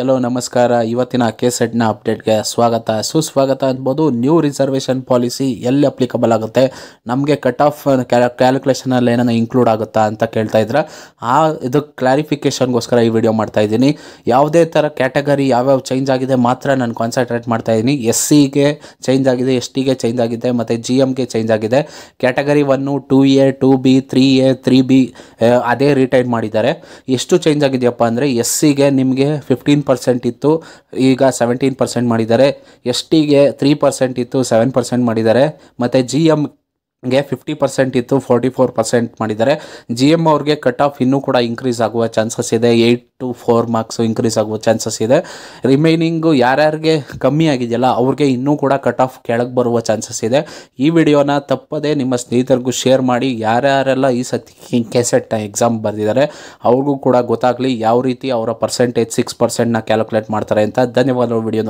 ಎಲ್ಲೋ ನಮಸ್ಕಾರ. ಇವತ್ತಿನ ಕೆಸೆಟ್ನ ಅಪ್ಡೇಟ್ಗೆ ಸ್ವಾಗತ ಸುಸ್ವಾಗತ ಅನ್ಬೋದು. ನ್ಯೂ ರಿಸರ್ವೇಷನ್ ಪಾಲಿಸಿ ಎಲ್ಲಿ ಅಪ್ಲಿಕಬಲ್ ಆಗುತ್ತೆ, ನಮಗೆ ಕಟ್ ಆಫ್ ಕ್ಯಾಲ್ಕುಲೇಷನಲ್ಲಿ ಏನಾರ ಇನ್ಕ್ಲೂಡ್ ಆಗುತ್ತಾ ಅಂತ ಕೇಳ್ತಾ ಇದ್ರೆ ಇದು ಕ್ಲಾರಿಫಿಕೇಷನ್ಗೋಸ್ಕರ ಈ ವಿಡಿಯೋ ಮಾಡ್ತಾ ಇದ್ದೀನಿ. ಯಾವುದೇ ಥರ ಕ್ಯಾಟಗರಿ ಯಾವ್ಯಾವ ಚೇಂಜ್ ಆಗಿದೆ ಮಾತ್ರ ನಾನು ಕಾನ್ಸಂಟ್ರೇಟ್ ಮಾಡ್ತಾ ಇದ್ದೀನಿ. SCಗೆ ಚೇಂಜ್ ಆಗಿದೆ, STಗೆ ಚೇಂಜ್ ಆಗಿದೆ ಮತ್ತು GMಗೆ ಚೇಂಜ್ ಆಗಿದೆ. Category 1, 2A, 2B, 3A, 3B ಅದೇ ರಿಟೈನ್ ಮಾಡಿದ್ದಾರೆ. ಎಷ್ಟು ಚೇಂಜ್ ಆಗಿದೆಯಪ್ಪ ಅಂದರೆ SCಗೆ ನಿಮಗೆ 15% ಇತ್ತು, ಈಗ 17% ಮಾಡಿದ್ದಾರೆ. STಗೆ 3% ಇತ್ತು, 7% ಮಾಡಿದ್ದಾರೆ. ಮತ್ತು GMಗೆ 50% ಇತ್ತು, 44% ಮಾಡಿದ್ದಾರೆ. GM ಅವ್ರಿಗೆ ಕಟ್ ಆಫ್ ಇನ್ನೂ ಕೂಡ ಇನ್ಕ್ರೀಸ್ ಆಗುವ ಚಾನ್ಸಸ್ ಇದೆ. 8 to 4 ಮಾರ್ಕ್ಸು ಇನ್ಕ್ರೀಸ್ ಆಗುವ ಚಾನ್ಸಸ್ ಇದೆ. ರಿಮೈನಿಂಗು ಯಾರ್ಯಾರಿಗೆ ಕಮ್ಮಿ ಆಗಿದೆಯಲ್ಲ ಅವ್ರಿಗೆ ಇನ್ನೂ ಕೂಡ ಕಟ್ ಆಫ್ ಕೆಳಗೆ ಬರುವ ಚಾನ್ಸಸ್ ಇದೆ. ಈ ವಿಡಿಯೋನ ತಪ್ಪದೆ ನಿಮ್ಮ ಸ್ನೇಹಿತರಿಗೂ ಶೇರ್ ಮಾಡಿ. ಯಾರ್ಯಾರೆಲ್ಲ ಈ ಸತಿ ಕೆಸೆಟ್ನ ಎಕ್ಸಾಮ್ ಬರೆದಿದ್ದಾರೆ ಅವ್ರಿಗೂ ಕೂಡ ಗೊತ್ತಾಗಲಿ ಯಾವ ರೀತಿ ಅವರ ಪರ್ಸೆಂಟೇಜ್ 6%ನ ಕ್ಯಾಲ್ಕುಲೇಟ್ ಮಾಡ್ತಾರೆ ಅಂತ. ಧನ್ಯವಾದಗಳು ವಿಡಿಯೋ